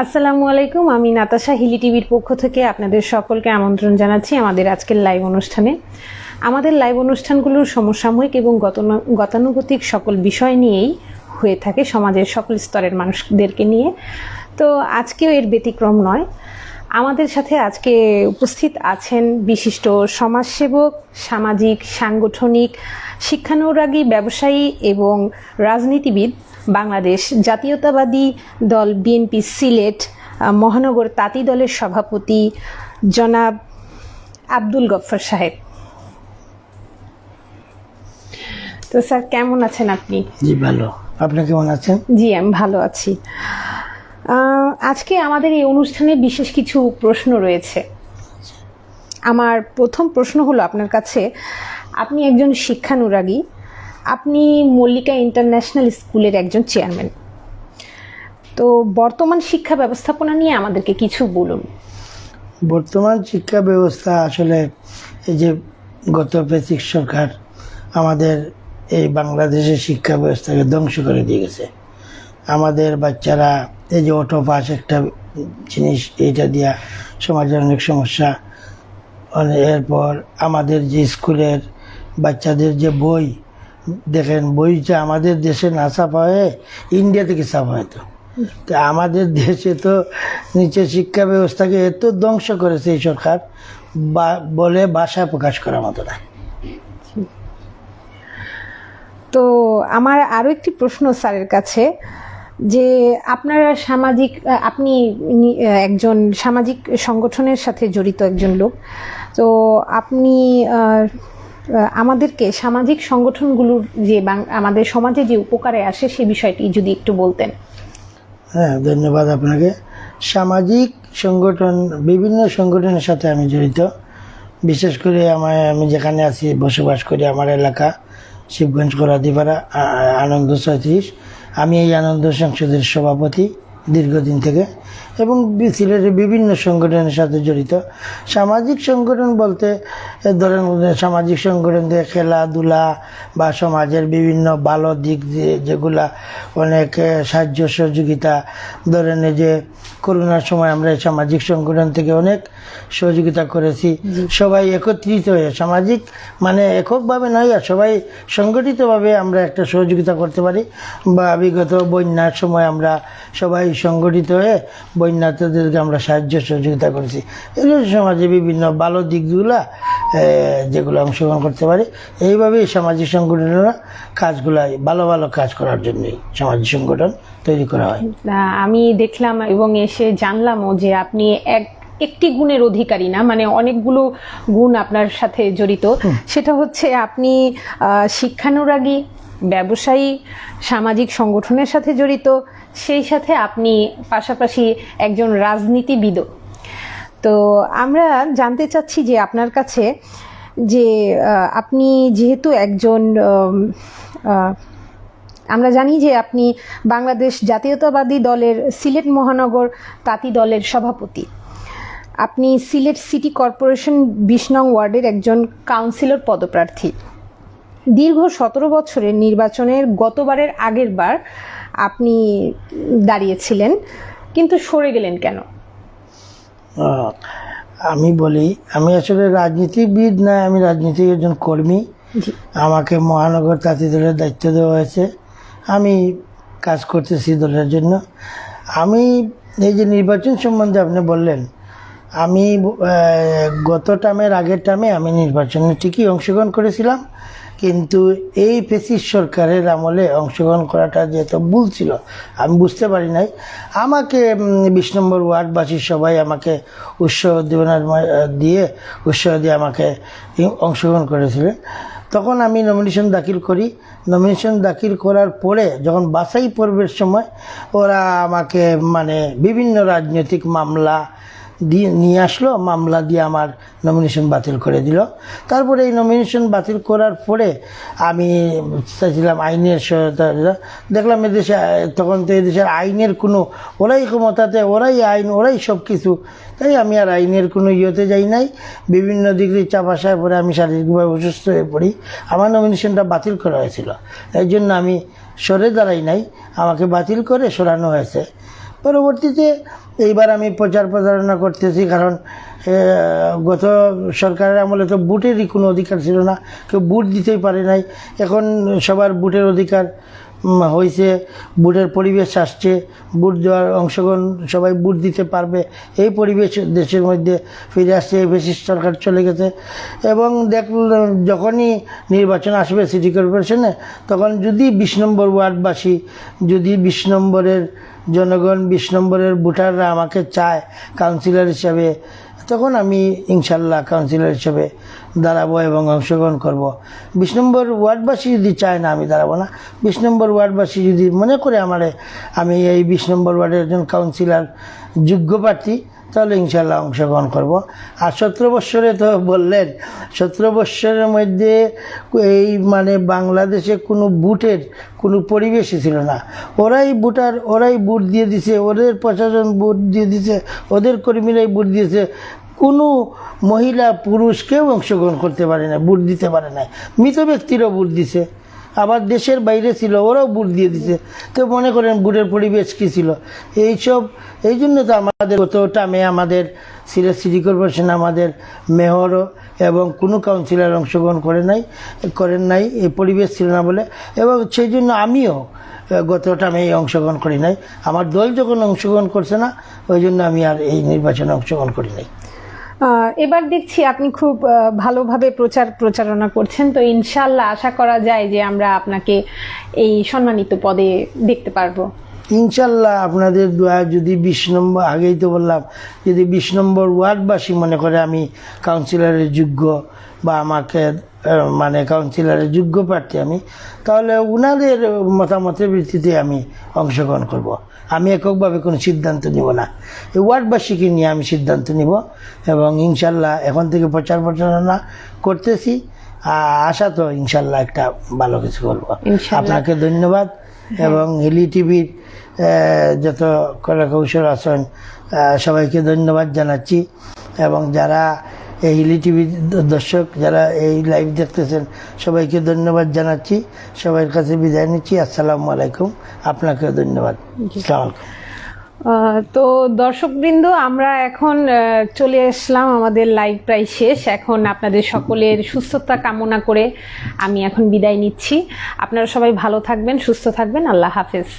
আসসালামু আলাইকুম, আমি নাতাশা হিলি টিভির পক্ষ থেকে আপনাদের সকলকে আমন্ত্রণ জানাচ্ছি আমাদের আজকের লাইভ অনুষ্ঠানে। আমাদের লাইভ অনুষ্ঠানগুলোর সমসাময়িক এবং গতানুগতিক সকল বিষয় নিয়েই হয়ে থাকে, সমাজের সকল স্তরের মানুষদেরকে নিয়ে। তো আজকেও এর ব্যতিক্রম নয়। আমাদের সাথে আজকে উপস্থিত আছেন বিশিষ্ট সমাজসেবক, সামাজিক, সাংগঠনিক, শিক্ষানুরাগী, ব্যবসায়ী এবং রাজনীতিবিদ, বাংলাদেশ জাতীয়তাবাদী দল বিএনপি সিলেট মহানগর তাঁতি দলের সভাপতি জনাব আব্দুল গফফার সাহেব। তো স্যার, কেমন আছেন আপনি? জি ভালো, আপনি কেমন আছেন? জি, আমি ভালো আছি। আজকে আমাদের এই অনুষ্ঠানে বিশেষ কিছু প্রশ্ন রয়েছে। আমার প্রথম প্রশ্ন হলো আপনার কাছে, আপনি একজন শিক্ষানুরাগী, আপনি মল্লিকা ইন্টারন্যাশনাল স্কুলের একজন চেয়ারম্যান। তো বর্তমান শিক্ষা ব্যবস্থাপনা নিয়ে আমাদেরকে কিছু বলুন। বর্তমান শিক্ষা ব্যবস্থা আসলে এই যে গত প্রান্তিক সরকার আমাদের এই বাংলাদেশের শিক্ষা ব্যবস্থাকে ধ্বংস করে দিয়ে গেছে। আমাদের বাচ্চারা এই যে অটো পাস একটা জিনিস, এইটা দিয়া সমাজের অনেক সমস্যা। এরপর আমাদের যে স্কুলের বাচ্চাদের যে বই দেখেন, বইটা আমাদের দেশে না ছাপা হয়ে ইন্ডিয়া থেকে ছাপা হয়তো। তো আমাদের দেশে তো নিচে শিক্ষা ব্যবস্থাকে এত ধ্বংস করেছে এই সরকার, বলে ভাষায় প্রকাশ করার মতো না। তো আমার আরও একটি প্রশ্ন স্যারের কাছে, যে আপনারা আপনি একজন সামাজিক সংগঠনের সাথে জড়িত একজন লোক। তো আপনি আমাদেরকে সামাজিক সংগঠনগুলোর যে আমাদের সমাজে যে উপকারে আসে সে বিষয়টি যদি একটু বলতেন। হ্যাঁ, ধন্যবাদ আপনাকে। সামাজিক সংগঠন, বিভিন্ন সংগঠনের সাথে আমি জড়িত। বিশেষ করে আমি যেখানে আছি, বসবাস করি, আমার এলাকা শিবগঞ্জ কলাদিপাড়া, আনন্দ ৩৬। আমি এই আনন্দ সংসদের সভাপতি দীর্ঘদিন থেকে, এবং সিলেটের বিভিন্ন সংগঠনের সাথে জড়িত। সামাজিক সংগঠন বলতে ধরেন, সামাজিক সংগঠন দিয়ে খেলাধুলা বা সমাজের বিভিন্ন ভালো দিক যেগুলা অনেক সাহায্য সহযোগিতা, ধরেন এই যে করোনার সময় আমরা সামাজিক সংগঠন থেকে অনেক সহযোগিতা করেছি। সবাই একত্রিত হয়ে, সামাজিক মানে এককভাবে নয়, আর সবাই সংগঠিতভাবে আমরা একটা সহযোগিতা করতে পারি। বা বিগত বন্যার সময় আমরা সবাই সংগঠিত হয়ে বন্যার্থীদেরকে আমরা সাহায্য সহযোগিতা করেছি। এগুলো সমাজে বিভিন্ন ভালো দিকগুলা যেগুলো অংশগ্রহণ করতে পারে। এইভাবেই সামাজিক সংগঠনেরা কাজগুলাই ভালো ভালো কাজ করার জন্যই সামাজিক সংগঠন তৈরি করা হয়। আমি দেখলাম এবং এসে জানলামও যে আপনি একটি গুণের অধিকারী না, মানে অনেকগুলো গুণ আপনার সাথে জড়িত। সেটা হচ্ছে আপনি শিক্ষানুরাগী, ব্যবসায়ী, সামাজিক সংগঠনের সাথে জড়িত, সেই সাথে আপনি পাশাপাশি একজন রাজনীতিবিদও। তো আমরা জানতে চাচ্ছি যে আপনার কাছে, যে আপনি যেহেতু একজন, আমরা জানি যে আপনি বাংলাদেশ জাতীয়তাবাদী দলের সিলেট মহানগর তাঁতি দলের সভাপতি, আপনি সিলেট সিটি কর্পোরেশন ২০ নং ওয়ার্ডের একজন কাউন্সিলর পদপ্রার্থী। দীর্ঘ ১৭ বছরের নির্বাচনের গতবারের আগের বার আপনি দাঁড়িয়েছিলেন, কিন্তু সরে গেলেন কেন? আমি বলি, আমি আসলে রাজনীতিবিদ না, আমি রাজনীতির একজন কর্মী। আমাকে মহানগর তাঁতি দলের দায়িত্ব দেওয়া হয়েছে, আমি কাজ করতেছি দলের জন্য। আমি এই যে নির্বাচন সম্বন্ধে আপনি বললেন, আমি গত টার্মের আগের টার্মে আমি নির্বাচনে ঠিকই অংশগ্রহণ করেছিলাম, কিন্তু এই ফ্যাসিস্ট সরকারের আমলে অংশগ্রহণ করাটা যেহেতু ভুল ছিল, আমি বুঝতে পারি নাই। আমাকে ২০ নম্বর ওয়ার্ডবাসীর সবাই আমাকে উৎসাহ দিয়ে আমাকে অংশগ্রহণ করেছিলেন। তখন আমি নমিনেশন দাখিল করি। নমিনেশন দাখিল করার পরে যখন বাছাই পর্বের সময় ওরা আমাকে বিভিন্ন রাজনৈতিক মামলা নিয়ে আসলো, মামলা দিয়ে আমার নমিনেশন বাতিল করে দিল। তারপরে এই নমিনেশন বাতিল করার পরে আমি চাইছিলাম আইনের সহায়তা, দেখলাম এদেশে তখন তো এদেশের আইনের কোনো, ওরাই ক্ষমতাতে, ওরাই আইন, ওরাই সব কিছু, তাই আমি আর আইনের কোনো ইয়েতে যাই নাই। বিভিন্ন দিক দিয়ে চাপাশায় পরে আমি শারীরিকভাবে অসুস্থ হয়ে পড়ি, আমার নমিনেশনটা বাতিল করা হয়েছিল। এই জন্য আমি সরে দাঁড়াই নাই, আমাকে বাতিল করে সরানো হয়েছে। পরবর্তীতে এইবার আমি প্রচারণা করতেছি, কারণ গত সরকারের আমলে তো ভোটেরই কোনো অধিকার ছিল না, কেউ ভোট দিতেই পারে নাই। এখন সবার ভোটের অধিকার হয়েছে, ভোটের পরিবেশ আসছে, ভোট দেওয়ার অংশগ্রহণ, সবাই ভোট দিতে পারবে, এই পরিবেশ দেশের মধ্যে ফিরে আসছে। এই ফ্যাসিস্ট সরকার চলে গেছে এবং যখনই নির্বাচন আসবে সিটি কর্পোরেশনে, তখন যদি 20 নম্বর ওয়ার্ডবাসী, যদি 20 নম্বরের জনগণ, 20 নম্বরের ভোটাররা আমাকে চায় কাউন্সিলর হিসাবে, তখন আমি ইনশাল্লাহ কাউন্সিলর হিসেবে দাঁড়াবো এবং অংশগ্রহণ করব। 20 নম্বর ওয়ার্ডবাসী যদি চায় না, আমি দাঁড়াবো না। 20 নম্বর ওয়ার্ডবাসী যদি মনে করে আমি এই 20 নম্বর ওয়ার্ডের একজন কাউন্সিলর যোগ্য প্রার্থী, তাহলে ইনশাল্লাহ অংশগ্রহণ করব। আর 17 বৎসরে তো বললেন, 17 বৎসরের মধ্যে এই বাংলাদেশে কোনো ভোটের কোনো পরিবেশই ছিল না। ওরাই ভোট দিয়ে দিছে, ওদের প্রশাসন ভোট দিয়ে দিছে, ওদের কর্মীরাই ভোট দিয়েছে। কোনো মহিলা পুরুষ কেউ অংশগ্রহণ করতে পারে না, ভোট দিতে পারে না। মৃত ব্যক্তিরও ভোট দিছে, আবার দেশের বাইরে ছিল ওরাও ভোট দিয়ে দিছে। তো মনে করেন ভোটের পরিবেশ কী ছিল এই জন্য তো আমাদের গতটা আমাদের সিলেট সিটি কর্পোরেশন, আমাদের মেয়রও এবং কোনো কাউন্সিলর অংশগ্রহণ করেন নাই, এই পরিবেশ ছিল না বলে। এবং সেই জন্য আমিও গতটা অংশগ্রহণ করি নাই। আমার দল যখন অংশগ্রহণ করছে না, ওই জন্য আমি আর এই নির্বাচনে অংশগ্রহণ করি নাই। এবার দেখছি আপনি খুব ভালোভাবে প্রচারণা করছেন, তো ইনশাল্লাহ আশা করা যায় যে আমরা আপনাকে এই সম্মানিত পদে দেখতে পারবো ইনশাল্লাহ। আপনাদের দোয়া যদি 20 নম্বর, আগেই তো বললাম, যদি 20 নম্বর ওয়ার্ডবাসী মনে করে আমি কাউন্সিলরের যোগ্য বা আমাকে কাউন্সিলরের যোগ্য প্রার্থী আমি, তাহলে ওনাদের মতামতের ভিত্তিতে আমি অংশগ্রহণ করব। আমি এককভাবে কোনো সিদ্ধান্ত নিব না, এই ওয়ার্ডবাসীকে নিয়ে আমি সিদ্ধান্ত নিব। এবং ইনশাল্লাহ এখন থেকে প্রচারণা করতেছি, আশা তো ইনশাল্লাহ একটা ভালো কিছু করবো। আপনাকে ধন্যবাদ এবং হিলি টিভির যত কলাকৌশল আছেন সবাইকে ধন্যবাদ জানাচ্ছি। এবং যারা এই হিলি টিভির দর্শক, যারা এই লাইভ দেখতেছেন, সবাইকে ধন্যবাদ জানাচ্ছি। সবার কাছে বিদায় নিচ্ছি। আসসালামু আলাইকুম। আপনাকেও ধন্যবাদ। আসসালামু আলাইকুম। তো দর্শকবৃন্দ, আমরা এখন চলে আসলাম, আমাদের লাইভ প্রায় শেষ। এখন আপনাদের সকলের সুস্থতা কামনা করে আমি এখন বিদায় নিচ্ছি। আপনারা সবাই ভালো থাকবেন, সুস্থ থাকবেন। আল্লাহ হাফেজ।